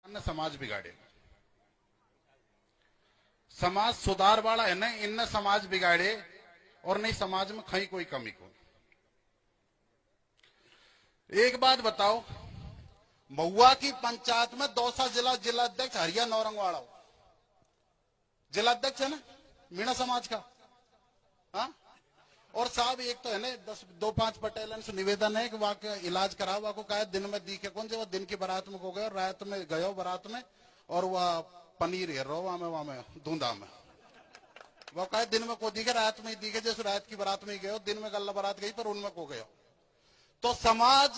समाज बिगाड़े, समाज सुधार वाला है ना, इनने समाज बिगाड़े और नहीं समाज में कहीं कोई कमी को। एक बात बताओ, महुआ की पंचायत में दौसा जिला अध्यक्ष हरिया नौरंगवाड़ा जिला अध्यक्ष है ना, मीणा समाज का। हाँ, और साहब एक तो है ना 10-5 पटेलन से निवेदन है कि वहां का इलाज कराओ, वहां को कहा दिन में दिखे कौन से, वो दिन की बारात में हो गए और रात में गयो बारात में, और वह पनीर है रो वहां में धूंधा में, वो कहा दिन में को दिखे रात में ही दिखे, जैसे रात की बारात में ही गयो, दिन में गल्ला बारात गई पर उनमें को गयो। तो समाज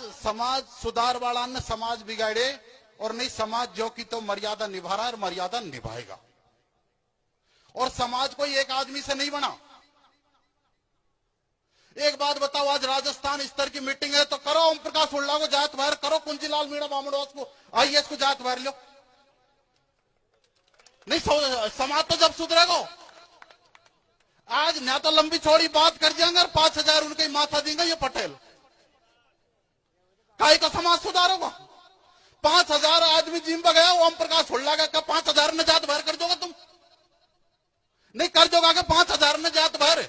सुधार वाला ने समाज बिगाड़े और नहीं समाज जो की तो मर्यादा निभा रहा है और मर्यादा निभाएगा। और समाज कोई एक आदमी से नहीं बना। एक बात बताओ, आज राजस्थान स्तर की मीटिंग है तो करो ओम प्रकाश उल्ला को जात बाहर करो, कुंजीलाल मीणा बामड़ोस को आईएएस को जात बाहर लो। नहीं समाज तो जब सुधरेगा। आज ना तो लंबी चौड़ी बात कर जाएंगे और 5,000 उनके माथा देंगे ये पटेल, काहे का समाज सुधार होगा। 5,000 आदमी जिम पर गया, ओम प्रकाश उल्ला का 5,000 ने जात बाहर कर दोगे तुम? नहीं कर दोगा कि 5,000 ने जात बाहर।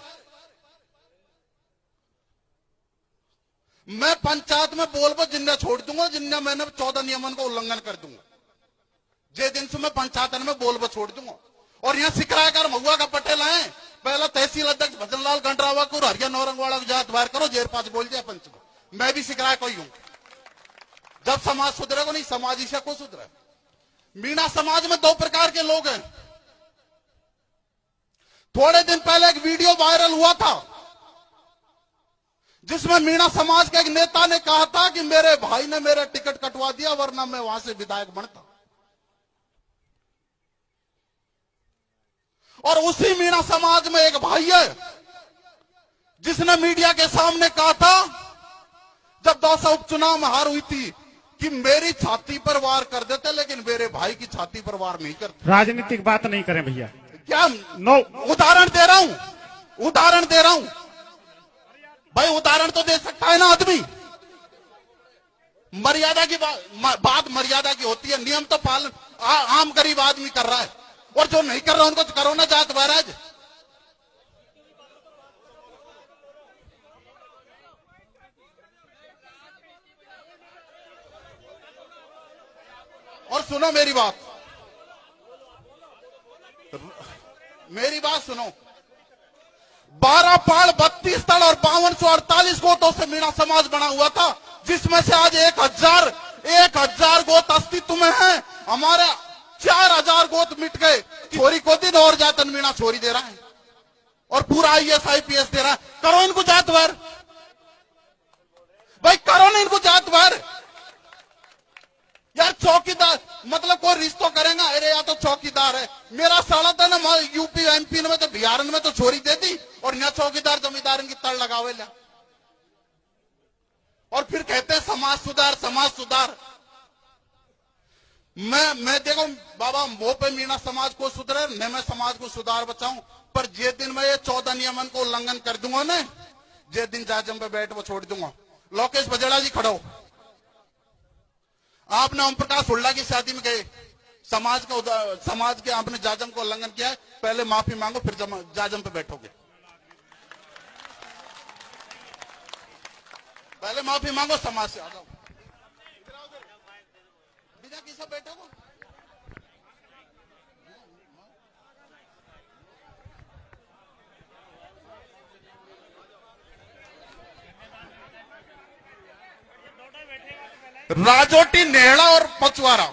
मैं पंचायत में बोल जिन्ना छोड़ दूंगा, जिन्ना मैंने 14 नियमन का उल्लंघन कर दूंगा, जे दिन से मैं पंचायत में बोल छोड़ दूंगा। और यहाँ सिकराकर महुआ का पटेल है, पहला तहसील अध्यक्ष भजनलाल गंडरावा को हरिया नौरंगवाड़ा को जात बाहर करो, जेर 5 बोल दिया पंच को। मैं भी सिकराया कोई हूं। जब समाज सुधरेगा नहीं समाज ईशा को सुधरे। मीणा समाज में 2 प्रकार के लोग हैं। थोड़े दिन पहले एक वीडियो वायरल हुआ था जिसमें मीणा समाज के एक नेता ने कहा था कि मेरे भाई ने मेरा टिकट कटवा दिया वरना मैं वहां से विधायक बनता। और उसी मीणा समाज में एक भाई है जिसने मीडिया के सामने कहा था जब दौसा उपचुनाव में हार हुई थी कि मेरी छाती पर वार कर देते लेकिन मेरे भाई की छाती पर वार नहीं करते। राजनीतिक बात नहीं करें भैया। क्या नो, उदाहरण दे रहा हूं भाई, उदाहरण तो दे सकता है ना आदमी। मर्यादा की बात मर्यादा की होती है, नियम तो पालन आम गरीब आदमी कर रहा है, और जो नहीं कर रहा उनको तो करो ना जात महाराज। और सुनो मेरी बात सुनो, 12 पाड़ 32 तल और 5248 गोतों से मीणा समाज बना हुआ था, जिसमें से आज 1,000 गोत अस्तित्व में है। हमारे 4,000 गोत मिट गए। छोरी को दिन और जातन मीणा छोरी दे रहा है और पूरा आईएएस आईपीएस दे रहा है। करो इनको जात भर भाई, करो ना इनको जात भर यार। चौकीदार मतलब कोई रिश्तो करेगा, अरे या तो चौकीदार है। मेरा साला था ना यूपी एमपी में तो बिहार में तो छोरी दे दी और यहाँ चौकीदार जमींदार की तड़ लगावे ला, और फिर कहते हैं समाज सुधार। मैं देखो बाबा, मोह पे मीणा समाज को सुधरे न मैं समाज को सुधार बचाऊं, पर जे दिन मैं ये 14 नियमन को उल्लंघन कर दूंगा ना, जे दिन जाजम पे बैठ वो छोड़ दूंगा। लोकेश बजेड़ा जी खड़ो, आपने ओम प्रकाश उल्ला की शादी में गए, समाज के आपने जाजम को उल्लंघन किया है, पहले माफी मांगो फिर जाजम पे बैठोगे। पहले माफी मांगो, समाज से आ जाओ, बिना किसी बैठोगे। राजोटी, नेहड़ा और पचवारा,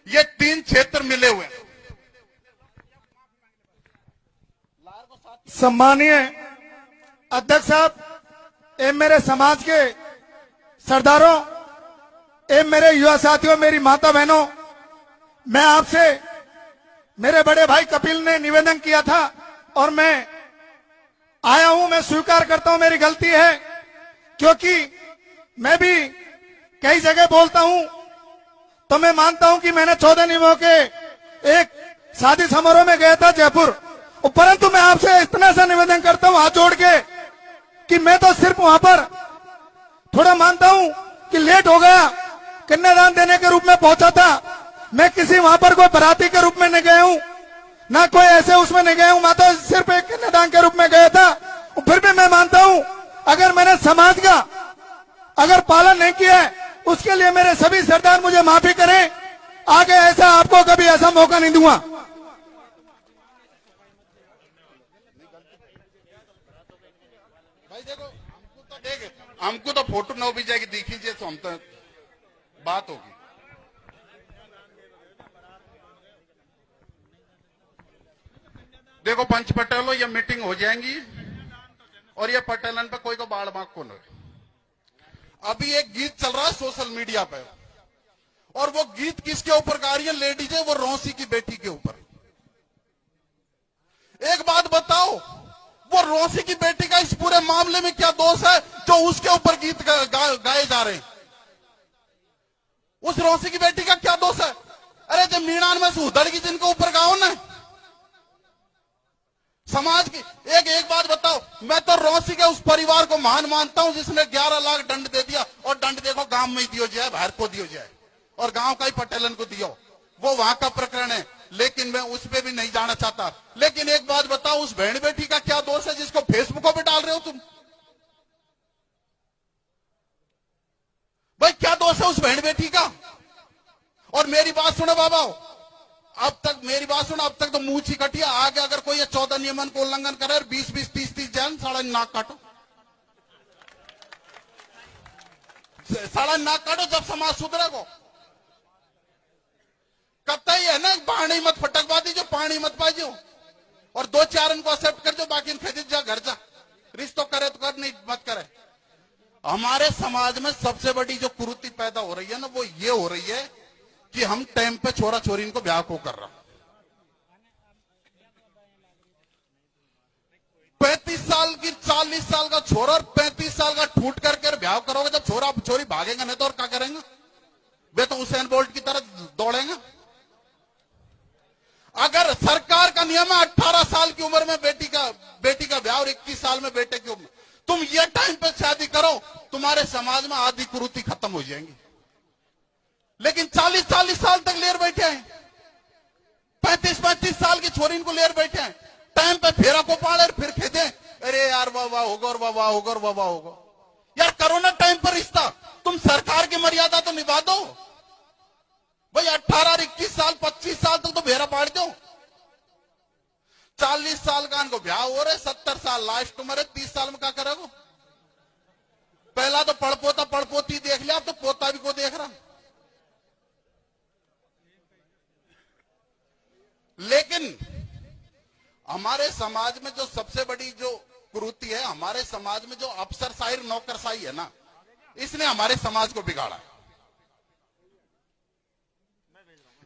ये 3 क्षेत्र मिले हुए। सम्मानीय अध्यक्ष साहब, ए मेरे समाज के सरदारों, ए मेरे युवा साथियों, मेरी माता बहनों, मैं आपसे मेरे बड़े भाई कपिल ने निवेदन किया था और मैं आया हूं। मैं स्वीकार करता हूं मेरी गलती है, क्योंकि मैं भी कई जगह बोलता हूं तो मैं मानता हूं कि मैंने 14 नियमों के एक शादी समारोह में गया था जयपुर, परंतु मैं आपसे इतना सा निवेदन करता हूं हाथ जोड़ के कि मैं तो सिर्फ वहां पर थोड़ा मानता हूं कि लेट हो गया, कन्यादान देने के रूप में पहुंचा था। मैं किसी वहां पर कोई बराती के रूप में नहीं गया हूं, ना कोई ऐसे उसमें नहीं गया हूं, मैं तो सिर्फ एक कन्यादान के रूप में गया था। फिर भी मैं मानता हूं अगर मैंने समाज का अगर पालन नहीं किया है उसके लिए मेरे सभी सरदार मुझे माफी करें। आगे ऐसा आपको कभी ऐसा मौका नहीं दूंगा। भाई देखो हमको तो फोटो न भी जाएगी दिखीजिए तो हम तो बात होगी। देखो पंच पटेलो ये मीटिंग हो जाएंगी और ये पटेलन पे कोई को बाढ़ मांग को न। अभी एक गीत चल रहा है सोशल मीडिया पे और वो गीत किसके ऊपर गा रही है लेडीज है, वो रौसी की बेटी के ऊपर। एक बात बताओ, वो रौसी की बेटी का इस पूरे मामले में क्या दोष है जो उसके ऊपर गीत गाए जा रहे हैं? उस रौसी की बेटी का क्या दोष है? अरे जब मीणान में से उधड़ की जिनके ऊपर गाओ ना समाज की। एक बात बताओ, मैं तो रौसी के उस परिवार को महान मानता हूं जिसने 11 लाख दंड दे दिया और दंड देखो गांव में ही दियो जाए, बाहर को दियो जाए और गांव का ही पटेलन को दियो, वो वहां का प्रकरण है, लेकिन मैं उस पे भी नहीं जाना चाहता। लेकिन एक बात बताओ, उस बहन बेटी का क्या दोष है जिसको फेसबुक पे डाल रहे हो तुम? भाई क्या दोष है उस बहन बेटी का? और मेरी बात सुनो बाबा, अब तक मेरी बात सुनो, अब तक तो मुंह ही कटिया। आगे अगर कोई ये 14 नियमन को उल्लंघन करे और 20-20, 30-30 जैन साड़ा नाक काटो, साड़ा नाक काटो जब समाज सुधरेगा। कतई है ना पानी मत फटकबादी जो पानी मत बाजो और 2-4 इनको एक्सेप्ट कर जो, बाकी खरीद जा घर जा, रिश्तों करे तो कर नहीं मत करे। हमारे समाज में सबसे बड़ी जो कुरीति पैदा हो रही है ना वो ये हो रही है कि हम टाइम पे छोरा छोरी इनको ब्याह को कर रहा। 35 साल की 40 साल का छोरा और 35 साल का ठूट करके ब्याह करोगे, जब छोरा छोरी भागेंगे नहीं तो और क्या करेंगे? वे तो उसेन बोल्ट की तरह दौड़ेंगे। अगर सरकार का नियम है 18 साल की उम्र में बेटी का ब्याह और 21 साल में बेटे की उम्र, तुम ये टाइम पे शादी करो, तुम्हारे समाज में आधी कुरीति खत्म हो जाएंगी। लेकिन 40-40 साल तक लेर बैठे हैं, 35-35 साल की छोरी इनको लेर बैठे हैं, टाइम पे फेरा को पाड़े फिर खेदे अरे यार वाह होगा और वाह होगा और वाह होगा। यार करो ना टाइम पर रिश्ता, तुम सरकार की मर्यादा तो निभा दो भाई। 18, 21 साल, 25 साल तक तो भेरा पाड़ दो। 40 साल का इनको ब्याह हो रहे, 70 साल लास्ट उम्र है, 30 साल में क्या करोगे? पहला तो पड़पोता पड़पोती देख लिया, अब तो पोता भी को देख रहा। लेकिन हमारे समाज में जो सबसे बड़ी जो कुरीति है, हमारे समाज में जो अफसरशाही नौकरशाही है ना, इसने हमारे समाज को बिगाड़ा है।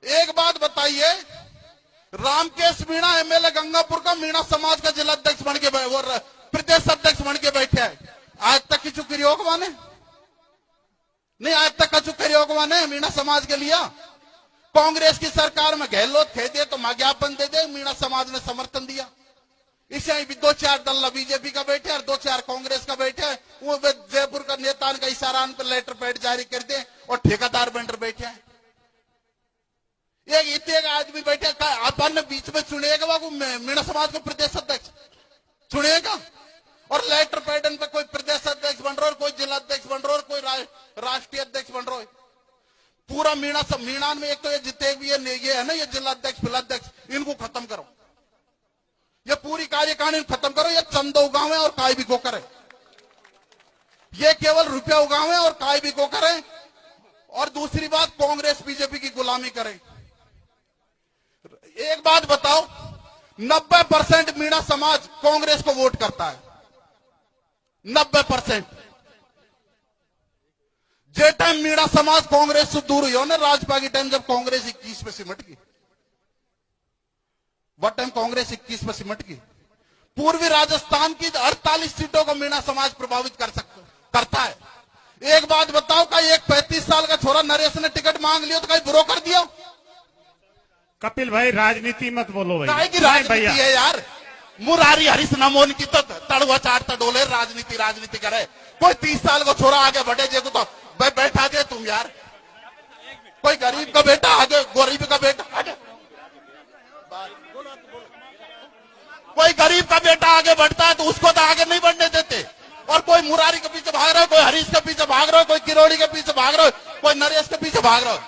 एक बात बताइए, रामकेश मीणा एमएलए गंगापुर का मीणा समाज का जिला अध्यक्ष बन के और प्रदेश अध्यक्ष बन के बैठे है। आज तक की चुकी योगवान नहीं, आज तक का चुके योगवान है मीणा समाज के लिए। कांग्रेस की सरकार में गहलोत खेदे तो ज्ञापन दे दे, मीणा समाज ने समर्थन दिया। इसे भी 2-4 दल बीजेपी का बैठे और 2-4 कांग्रेस का बैठे, वो जयपुर का नेता का इशारा पर लेटर पैड जारी कर दे और ठेकेदार बनकर बैठे हैं। एक इतने आदमी बैठे, अपन बीच में चुनेगा वो मीणा समाज को प्रदेश अध्यक्ष चुनेगा और लेटर पैडन पे कोई प्रदेश अध्यक्ष बन रहा है, कोई जिला अध्यक्ष बन रहा है, कोई राष्ट्रीय अध्यक्ष बन रहा है। पूरा मीणा में एक तो ये जितने भी ये है ना, ये जिला अध्यक्ष जिला अध्यक्ष, इनको खत्म करो, ये पूरी कार्यकारिणी खत्म करो। ये चंदा उगावे और काय भी को करे, ये केवल रुपया उगावे और काय भी को करे। और दूसरी बात, कांग्रेस बीजेपी की गुलामी करे। एक बात बताओ, 90% मीणा समाज कांग्रेस को वोट करता है, 90%। जे टाइम मीणा समाज कांग्रेस से दूर हुई हो ना, राजपा की टाइम जब कांग्रेस 21 पे सिमट गई, वह टाइम कांग्रेस 21 पे सिमट गई। पूर्वी राजस्थान की 48 सीटों को मीणा समाज प्रभावित करता है। एक बात बताओ, का एक 35 साल का छोरा नरेश ने टिकट मांग लिया तो कहीं बुरो कर दिया? कपिल भाई राजनीति मत बोलो भाई। की राजनीति है यार, मुरारी हरीश नमोन की तो तड़वा चाटता डोले राजनीति करे। कोई 30 साल को छोरा आगे बढ़े जे को तो बैठा दे तुम यार। कोई गरीब का बेटा आगे, गरीब का बेटा आगे, कोई गरीब का बेटा आगे बढ़ता है तो उसको तो आगे नहीं बढ़ने देते। और कोई मुरारी के पीछे भाग रहा है, कोई हरीश के पीछे भाग रहा है, कोई किरोड़ी के पीछे भाग रहा है, कोई नरेश के पीछे भाग रहा है।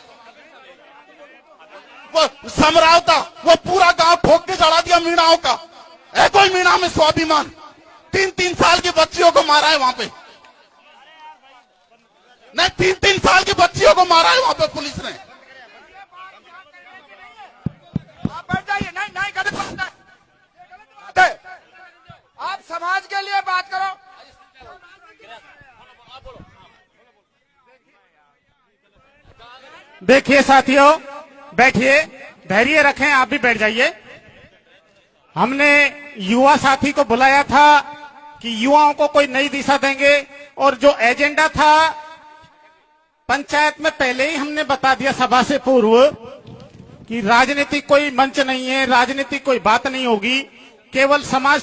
वो समरावता, वो पूरा गांव ठोक के चढ़ा दिया मीणाओं का। है कोई मीणा में स्वाभिमान? 3-3 साल की बच्चियों को मारा है वहां पे, नहीं 3-3 साल की बच्चियों को मारा है वहां पे पुलिस ने। आप बैठ जाइए। नहीं नहीं, गलत बात है। आप समाज के लिए बात करो। देखिए साथियों, बैठिए, धैर्य रखें, आप भी बैठ जाइए। हमने युवा साथी को बुलाया था कि युवाओं को कोई नई दिशा देंगे, और जो एजेंडा था पंचायत में पहले ही हमने बता दिया सभा से पूर्व कि राजनीतिक कोई मंच नहीं है, राजनीतिक कोई बात नहीं होगी, केवल समाज